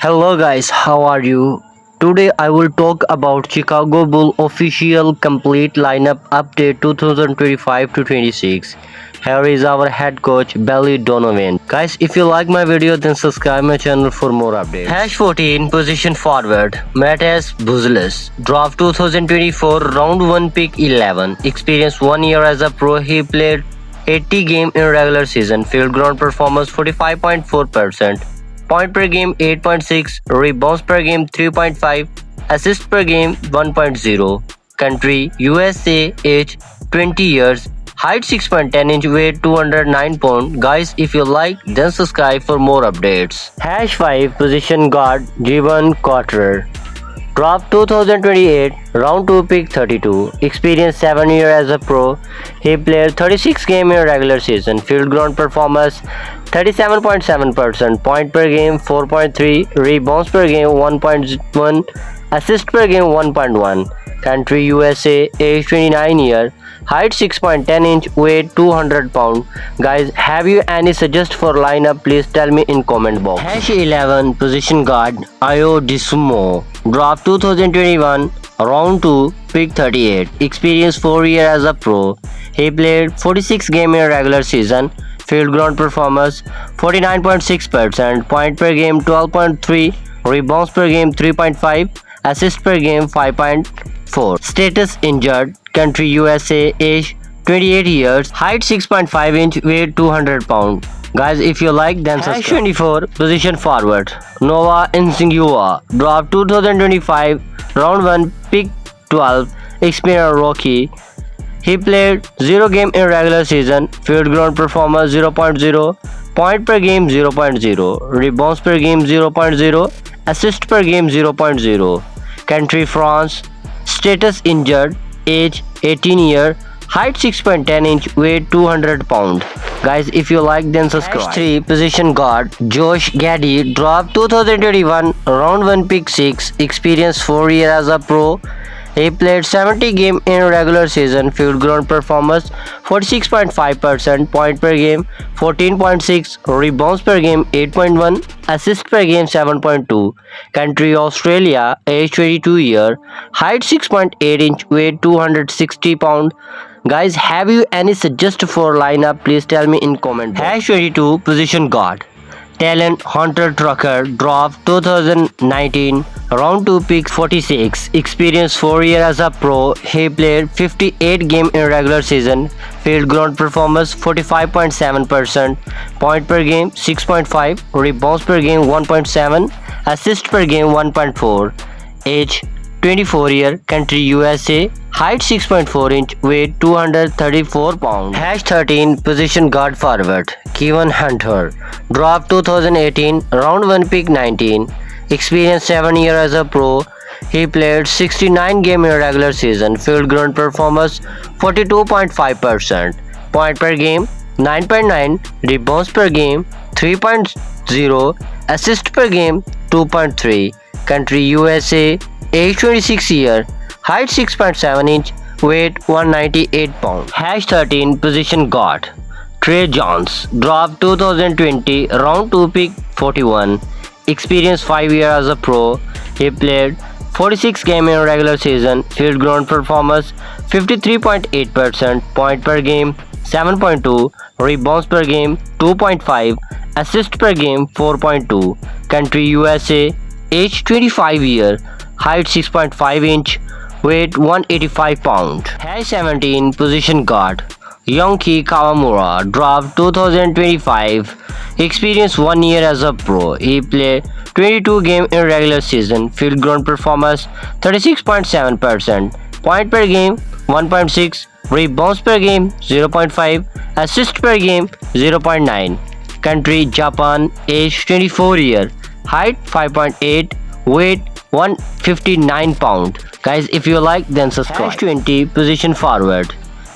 Hello guys, how are you? Today I will talk about Chicago Bull official complete lineup update 2025 to 26. Here is our head coach Billy Donovan. Guys, if you like my video then subscribe my channel for more updates. Hash 14 position forward Matthias Buzelis. Draft 2024 round 1 pick 11. Experience 1 year as a pro. He played 80 game in regular season. Field ground performance 45.4%. Point per game 8.6, rebounds per game 3.5, assists per game 1.0. Country USA, age 20 years, height 6.10 inch, weight 209 pound. Guys, if you like, then subscribe for more updates. Hash 5 position guard Jevon Carter. Draft 2028, round 2 pick 32. Experience 7 years as a pro. He played 36 games in regular season. Field ground performance 37.7%. Point per game 4.3. Rebounds per game 1.1. Assist per game 1.1. Country USA, age 29 years. Height 6.10 inch, weight 200 pound. Guys, have you any suggest for lineup? Please tell me in comment box. Hash 11 position guard Ayo Dosunmu. Draft 2021 round 2 pick 38. Experience 4 years as a pro. He played 46 games in regular season. Field ground performance 49.6%. Point per game 12.3. Rebounds per game 3.5. Assist per game 5.4. Status injured. Country USA, age 28 years, height 6.5 inch, weight 200 pound. Guys, if you like, then subscribe. Hash 24 position forward Noah Nsingua. Draft 2025 round 1 pick 12. Experience rookie. He played 0 game in regular season. Field ground performance 0.0. Point per game 0.0. Rebounds per game 0.0. Assist per game 0.0. Country France. Status injured. Age 18 year. Height 6.10 inch. Weight 200 pound. Guys, if you like, then subscribe. Hash 3 position guard Josh Giddey. Draft 2021 round 1 pick 6. Experience 4 years as a pro. He played 70 games in regular season. Field ground performance 46.5%. Point per game 14.6. Rebounds per game 8.1. Assist per game 7.2. Country Australia, age 22 year. Height 6.8 inch. Weight 260 pound. Guys, have you any suggest for lineup? Please tell me in comment box. Hash 22 position guard Talent Hunter Trucker. Draft 2019 round 2 pick 46. Experience 4 years as a pro. He played 58 games in regular season. Field ground performance 45.7%. Point per game 6.5. Rebounds per game 1.7. Assist per game 1.4. Age 24 year. Country USA. Height 6.4 inch. Weight 234 pound. Hash 13 position guard forward Kevin Hunter. Draft 2018 round 1 pick 19. Experience 7 years as a pro. He played 69 games in regular season. Field ground performance 42.5%. Point per game 9.9. Rebounds per game 3.0. Assist per game 2.3. Country USA. Age 26 year. Height 6.7 inch. Weight 198 pound. Hash 13 position guard Trey Jones. Draft 2020 round 2 pick 41. Experience 5 years as a pro. He played 46 games in regular season. Field ground performance 53.8%. Point per game 7.2. Rebounds per game 2.5. Assist per game 4.2. Country USA. Age 25 year. Height 6.5 inch. Weight 185 pound. Hash 17 position guard Yonki Kawamura. Draft 2025. Experience 1 year as a pro. He played 22 games in regular season. Field ground performance 36.7%. Point per game 1.6. Rebounds per game 0.5. Assist per game 0.9. Country Japan. Age 24 year. Height 5.8. Weight 159 pound. Guys, if you like, then subscribe. Hash 20 position forward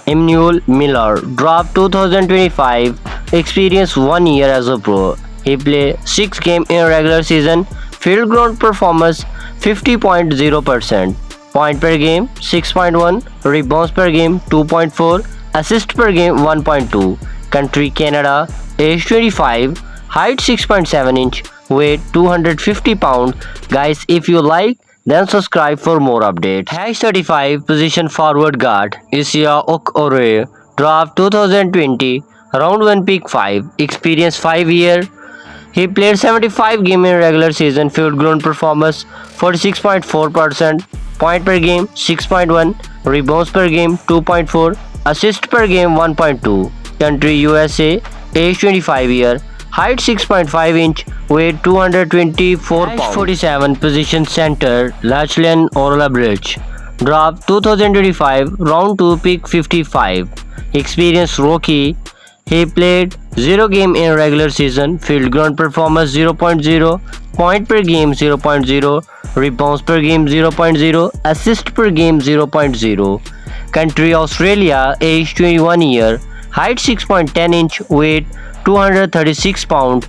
Emmanuel Miller. Draft 2025. Experience 1 year as a pro. He played 6 games in regular season. Field ground performance 50.0%. Point per game 6.1. Rebounds per game 2.4. Assist per game 1.2. Country Canada. Age 25. Height 6.7 inch. weight 250 pound. Guys, if you like, then subscribe for more updates. Hash 35 position forward guard Isia Okore, draft 2020, round 1 pick 5, experience 5 year. He played 75 games in regular season, field grown performance 46.4%, point per game 6.1, rebounds per game 2.4, assist per game 1.2. Country USA, age 25 year, height 6.5 inch, weight 224 pounds. 47 position center Lachlan Orlabridge, draft 2025, round 2 pick 55, experience rookie. He played 0 game in regular season, field ground performance 0.0, point per game 0.0, rebounds per game 0.0, assist per game 0.0. Country Australia, age 21 year, height 6.10 inch, weight 236 pound.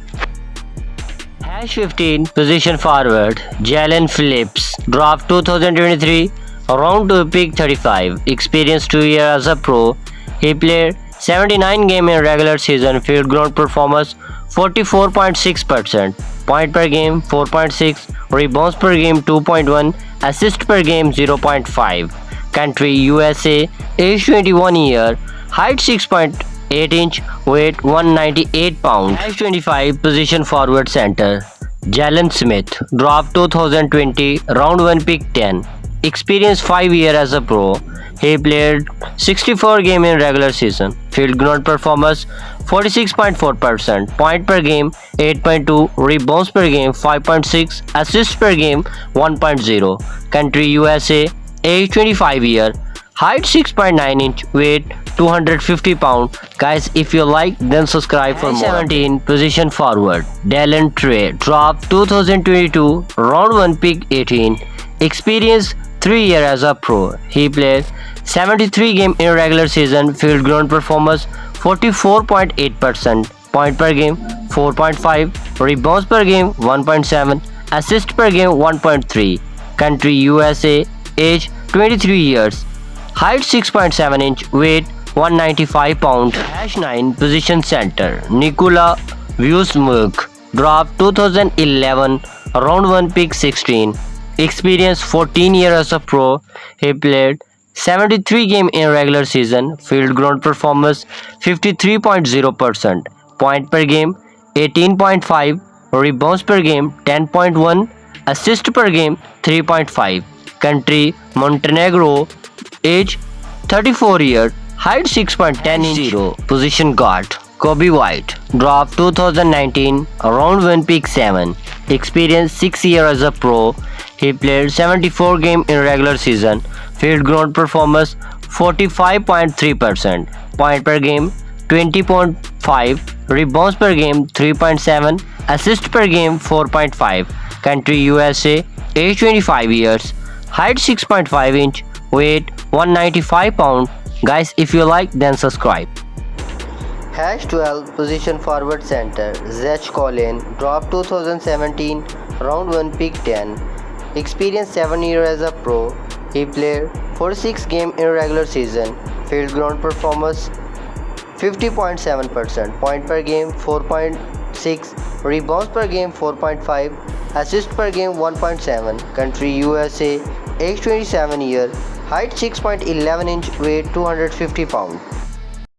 Hash 15 position forward Jalen Phillips, draft 2023, round 2 pick 35, experience 2 years as a pro. He played 79 games in regular season, field ground performance 44.6%, point per game 4.6, rebounds per game 2.1, assist per game 0.5. Country USA, age 21 year, height 6.8 inch, weight 198 pound. Hash 25 position forward center Jalen Smith, draft 2020, round 1 pick 10, experience 5 years as a pro. He played 64 games in regular season, field ground performance 46.4%, point per game 8.2, rebounds per game 5.6, assists per game 1.0. Country USA, age 25 year, height 6.9 inch, weight 250 pound. Guys, if you like, then subscribe for more. 17 position forward Dallin Trey, draft 2022, round 1 pick 18, experience 3 years as a pro. He played 73 games in regular season, field ground performance 44.8%, point per game 4.5, rebounds per game 1.7, assist per game 1.3. Country USA, age 23 years, height 6.7 inch, weight 195 pound. Hash 9 position center Nikola Vucevic, draft 2011, round 1 pick 16, experience 14 years as a pro. He played 73 games in regular season, field ground performance 53.0%, point per game 18.5, rebounds per game 10.1, assist per game 3.5. Country Montenegro, age 34 years, height 6.10 inch. Position guard Kobe White, draft 2019, round 1 pick 7, experience 6 years as a pro. He played 74 games in regular season, field ground performance 45.3%, point per game 20.5, rebounds per game 3.7, assist per game 4.5. Country USA, age 25 years, height 6.5 inch, weight 195 pound. Guys, if you like, then subscribe. Hash 12 position forward center Zach Collin, draft 2017, round 1 pick 10, experience 7 years as a pro. He played 46 games in regular season, field ground performance 50.7%, point per game 4.6, rebounds per game 4.5, assist per game 1.7. Country USA, age 27 year, height 6.11 inch, weight 250 pound.